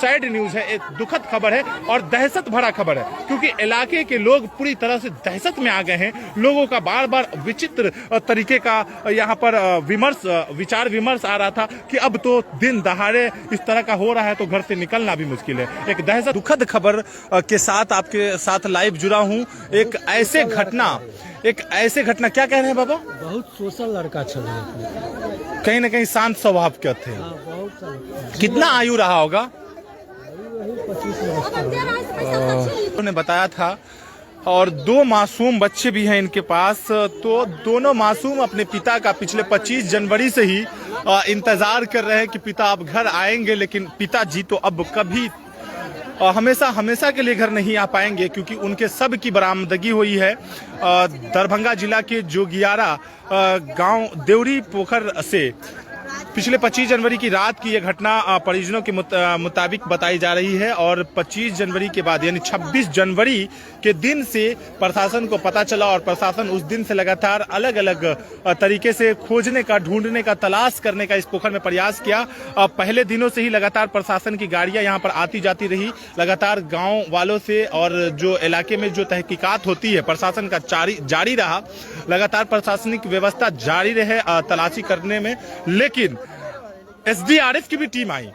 Sad news है, एक दुखद खबर है और दहशत भरा खबर है, क्योंकि इलाके के लोग पूरी तरह से दहशत में आ गए हैं। लोगों का बार बार विचित्र तरीके का यहाँ पर विचार विमर्श आ रहा था कि अब तो दिन दहाड़े इस तरह का हो रहा है तो घर से निकलना भी मुश्किल है। एक दहशत दुखद खबर के साथ आपके साथ लाइव जुड़ा हूँ। एक ऐसे घटना क्या कह रहे हैं बाबा? बहुत सोशल लड़का चल कहीं ना कहीं शांत स्वभाव के थे। कितना आयु रहा होगा? 25 वर्ष उन्होंने बताया था। और 2 मासूम बच्चे भी हैं इनके पास। तो दोनों मासूम अपने पिता का पिछले 25 जनवरी से ही इंतजार कर रहे हैं कि पिता अब घर आएंगे, लेकिन पिताजी तो अब कभी हमेशा के लिए घर नहीं आ पाएंगे, क्योंकि उनके सब की बरामदगी हुई है दरभंगा जिला के जोगियारा गांव देवरी पोखर से। पिछले 25 जनवरी की रात की यह घटना परिजनों के मुताबिक बताई जा रही है और 25 जनवरी के बाद यानी 26 जनवरी के दिन से प्रशासन को पता चला और प्रशासन उस दिन से लगातार अलग अलग तरीके से खोजने का, ढूंढने का, तलाश करने का इस पोखर में प्रयास किया। पहले दिनों से ही लगातार प्रशासन की गाड़ियां यहां पर आती जाती रही। लगातार गाँव वालों से और जो इलाके में जो तहकीकात होती है प्रशासन का जारी रहा। लगातार प्रशासनिक व्यवस्था जारी रहे तलाशी करने में, लेकिन एसडीआरएफ की भी टीम आई।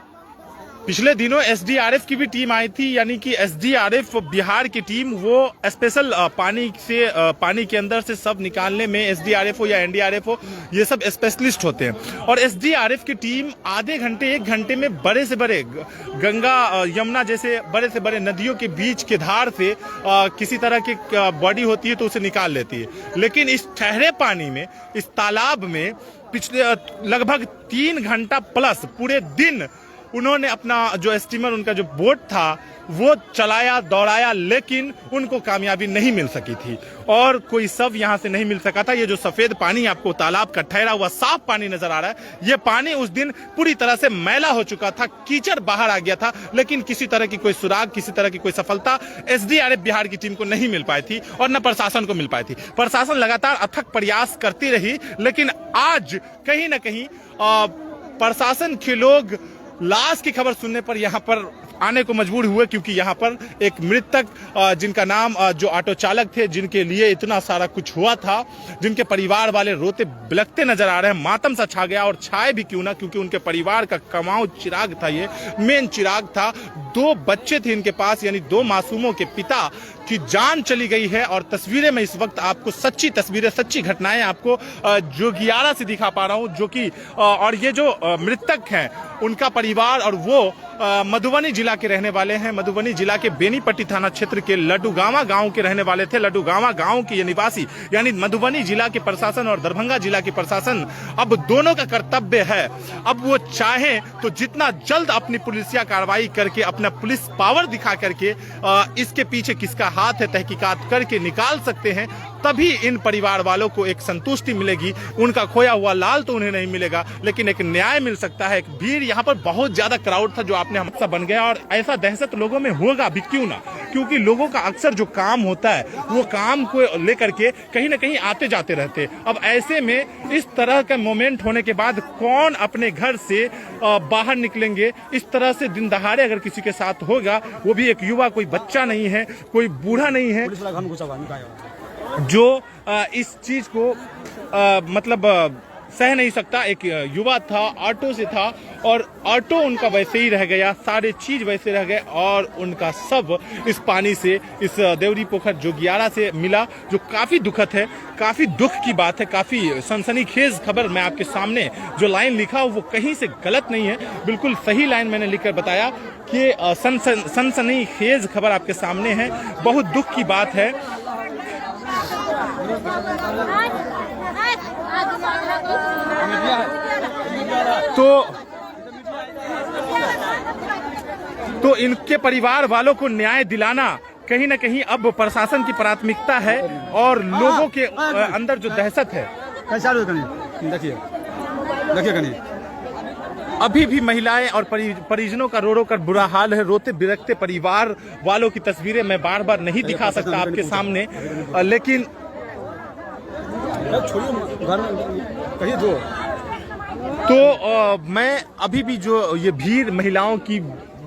पिछले दिनों एसडीआरएफ की भी टीम आई थी, यानी कि एसडीआरएफ बिहार की टीम, वो स्पेशल पानी के अंदर से सब निकालने में एसडीआरएफ हो या एनडीआरएफ हो, ये सब स्पेशलिस्ट होते हैं। और एसडीआरएफ की टीम आधे घंटे 1 घंटे में बड़े से बड़े गंगा यमुना जैसे बड़े से बड़े नदियों के बीच के धार से किसी तरह की बॉडी होती है तो उसे निकाल लेती है। लेकिन इस ठहरे पानी में, इस तालाब में पिछले लगभग 3 घंटा प्लस पूरे दिन उन्होंने अपना जो स्टीमर, उनका जो बोट था वो चलाया, दौड़ाया, लेकिन उनको कामयाबी नहीं मिल सकी थी और कोई शव यहां से नहीं मिल सका था। ये जो सफेद पानी आपको तालाब का ठहरा हुआ साफ पानी नजर आ रहा है, ये पानी उस दिन पूरी तरह से मैला हो चुका था, कीचड़ बाहर आ गया था, लेकिन किसी तरह की कोई सुराग, किसी तरह की कोई सफलता एसडीआरएफ बिहार की टीम को नहीं मिल पाई थी और न प्रशासन को मिल पाई थी। प्रशासन लगातार अथक प्रयास करती रही, लेकिन आज कहीं ना कहीं प्रशासन के लोग लाश की खबर सुनने पर यहां पर आने को मजबूर हुए, क्योंकि यहां पर एक मृतक जिनका नाम जो ऑटो चालक थे, जिनके लिए इतना सारा कुछ हुआ था, जिनके परिवार वाले रोते बिलखते नजर आ रहे हैं। मातम सा छा गया और छाए भी क्यों ना, क्योंकि उनके परिवार का कमाऊ चिराग था, ये मेन चिराग था। 2 बच्चे थे इनके पास, यानी 2 मासूमों के पिता की जान चली गई है। और तस्वीरें में इस वक्त आपको सच्ची तस्वीरें, सच्ची घटनाएं आपको जोगियारा से दिखा पा रहा हूं, जो कि और ये जो मृतक हैं उनका परिवार और वो मधुबनी जिला के रहने वाले हैं। मधुबनी जिला के बेनीपट्टी थाना क्षेत्र के लड्डूगांवा गांव के रहने वाले थे। लड्डूगांवा गांव के ये निवासी, यानी मधुबनी जिला के प्रशासन और दरभंगा जिला के प्रशासन, अब दोनों का कर्तव्य है, अब वो चाहें तो जितना जल्द अपनी पुलिसिया कार्रवाई करके, अपना पुलिस पावर दिखा करके इसके पीछे किसका हाथ है तहकीकात करके निकाल सकते हैं। तभी इन परिवार वालों को एक संतुष्टि मिलेगी। उनका खोया हुआ लाल तो उन्हें नहीं मिलेगा, लेकिन एक न्याय मिल सकता है। एक भीड़, यहाँ पर बहुत ज्यादा क्राउड था जो आपने हमसा बन गया, और ऐसा दहशत लोगों में होगा भी क्यों ना, क्योंकि लोगों का अक्सर जो काम होता है वो काम को लेकर के कहीं ना कहीं आते जाते रहते। अब ऐसे में इस तरह का मोमेंट होने के बाद कौन अपने घर से बाहर निकलेंगे? इस तरह से दिन दहाड़े अगर किसी के साथ होगा, वो भी एक युवा, कोई बच्चा नहीं है, कोई बूढ़ा नहीं है, जो इस चीज को मतलब सह नहीं सकता। एक युवा था, ऑटो से था, और ऑटो उनका वैसे ही रह गया, सारे चीज वैसे रह गए, और उनका शव इस पानी से, इस देवरी पोखर जोगियारा से मिला, जो काफी दुखद है, काफी दुख की बात है, काफी सनसनीखेज खबर। मैं आपके सामने जो लाइन लिखा हूं वो कहीं से गलत नहीं है, बिल्कुल सही लाइन मैंने लिखकर बताया कि सनसनीखेज खबर आपके सामने है। बहुत दुख की बात है। तो इनके परिवार वालों को न्याय दिलाना कहीं ना कहीं अब प्रशासन की प्राथमिकता है, और लोगों के अंदर जो दहशत है। देखिए अभी भी महिलाएं और परिजनों का रो रो कर बुरा हाल है। रोते बिलखते परिवार वालों की तस्वीरें मैं बार बार नहीं दिखा सकता आपके सामने, लेकिन तो मैं अभी भी जो ये भीड़ महिलाओं की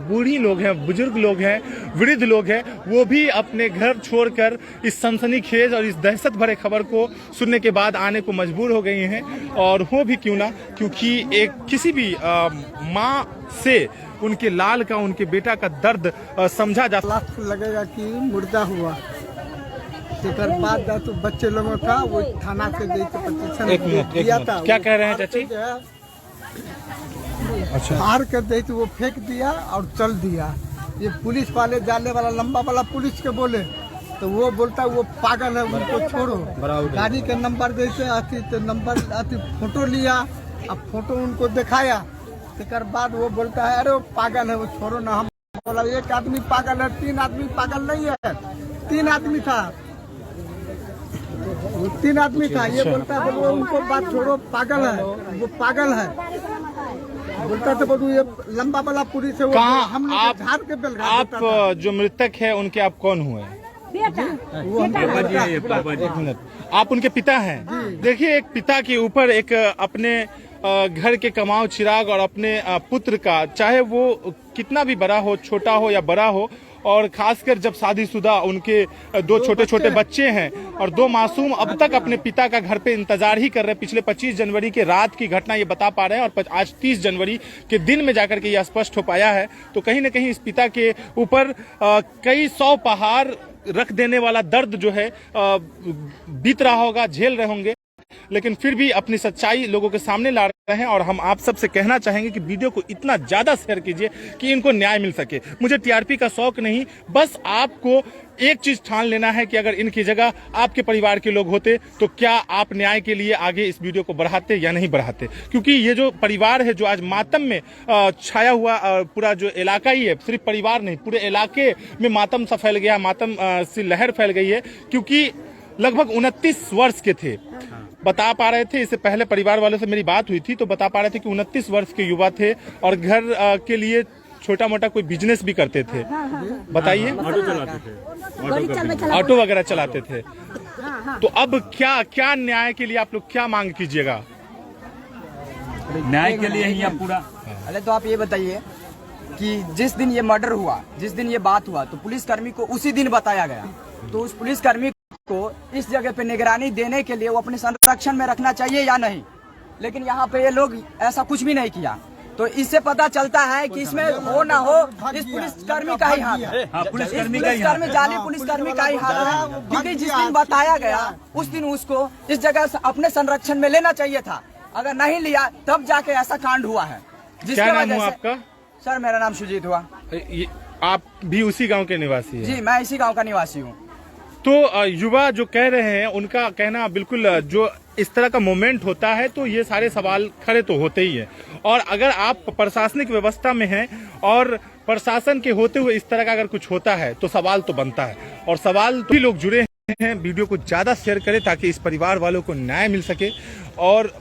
बूढ़ी लोग हैं, बुजुर्ग लोग हैं, वृद्ध लोग हैं, वो भी अपने घर छोड़कर इस सनसनीखेज और इस दहशत भरे खबर को सुनने के बाद आने को मजबूर हो गई हैं। और हो भी क्यों ना, क्योंकि एक किसी भी माँ से उनके लाल का, उनके बेटा का दर्द समझा जा लाख लगेगा कि मुर्दा हुआ तेकर बाद तो बच्चे लोगों का वो थाना से petition एक मिनट क्या कह रहे हैं चाची? अच्छा, मार कर दे तो वो फेंक दिया और चल दिया। ये पुलिस वाले जाने वाला लंबा वाला पुलिस के बोले तो वो बोलता है वो पागल है, उनको छोड़ो। गाड़ी के नंबर देते आती तो नंबर आती, फोटो लिया, अब फोटो उनको दिखाया, तेकर बाद वो बोलता है अरे वो पागल है, वो छोड़ो ना। हम बोला एक आदमी पागल है, 3 आदमी पागल नहीं है, 3 आदमी था, वो 3 आदमी था। ये बोलता है बोलो उनको बात छोड़ो, पागल है, वो पागल है बोलता तो बोलू ये लंबा वाला पुलिस है। कहाँ हम आप, झाड़ के बेल आप जो मृतक है उनके आप कौन हुए? वो एक मिनट, आप उनके पिता हैं? देखिए, एक पिता के ऊपर एक अपने घर के कमाओ चिराग और अपने पुत्र का, चाहे वो कितना भी बड़ा हो, छोटा हो या बड़ा हो, और खासकर जब शादीशुदा उनके 2 छोटे छोटे बच्चे हैं और 2 मासूम अब तक अपने पिता का घर पे इंतजार ही कर रहे हैं। पिछले 25 जनवरी के रात की घटना ये बता पा रहे हैं और आज 30 जनवरी के दिन में जाकर के यह स्पष्ट हो पाया है। तो कहीं न कहीं इस पिता के ऊपर कई 100 पहाड़ रख देने वाला दर्द जो है बीत रहा होगा, झेल रहे होंगे, लेकिन फिर भी अपनी सच्चाई लोगों के सामने ला रहे हैं। और हम आप सबसे कहना चाहेंगे कि वीडियो को इतना ज्यादा शेयर कीजिए कि इनको न्याय मिल सके। मुझे टीआरपी का शौक नहीं, बस आपको एक चीज ठान लेना है कि अगर इनकी जगह आपके परिवार के लोग होते तो क्या आप न्याय के लिए आगे इस वीडियो को बढ़ाते या नहीं बढ़ाते। क्योंकि ये जो परिवार है जो आज मातम में छाया हुआ, पूरा जो इलाका ही है, सिर्फ परिवार नहीं पूरे इलाके में मातम सा फैल गया, मातम सी लहर फैल गई है। क्योंकि लगभग 29 वर्ष के थे, बता पा रहे थे, इससे पहले परिवार वालों से मेरी बात हुई थी तो बता पा रहे थे कि 29 वर्ष के युवा थे और घर के लिए छोटा मोटा कोई बिजनेस भी करते थे। बताइए, ऑटो चलाते थे, ऑटो वगैरह चलाते थे। तो अब क्या न्याय के लिए आप लोग क्या मांग कीजिएगा? न्याय के लिए ही आप पूरा। पहले तो आप ये बताइए कि जिस दिन ये मर्डर हुआ, जिस दिन ये बात हुआ, तो पुलिसकर्मी को उसी दिन बताया गया, तो उस पुलिसकर्मी को इस जगह पे निगरानी देने के लिए वो अपने संरक्षण में रखना चाहिए या नहीं। लेकिन यहाँ पे ये लोग ऐसा कुछ भी नहीं किया, तो इससे पता चलता है कि इसमें हो ना हो इस पुलिसकर्मी का ही हाथ है। पुलिसकर्मी का ही हाथ है, जाली पुलिसकर्मी का ही हाथ है। क्योंकि जिस दिन बताया गया उस दिन उसको इस जगह अपने संरक्षण में लेना चाहिए था। अगर नहीं लिया तब जाके ऐसा कांड हुआ है। क्या नाम हुआ आपका? सर मेरा नाम सुजीत हुआ। आप भी उसी गाँव के निवासी हैं? जी मैं इसी गाँव का निवासी हूँ। तो युवा जो कह रहे हैं उनका कहना बिल्कुल, जो इस तरह का मोमेंट होता है तो ये सारे सवाल खड़े तो होते ही हैं। और अगर आप प्रशासनिक व्यवस्था में हैं और प्रशासन के होते हुए इस तरह का अगर कुछ होता है तो सवाल तो बनता है। और सवाल तो भी लोग जुड़े हैं। वीडियो को ज्यादा शेयर करें ताकि इस परिवार वालों को न्याय मिल सके और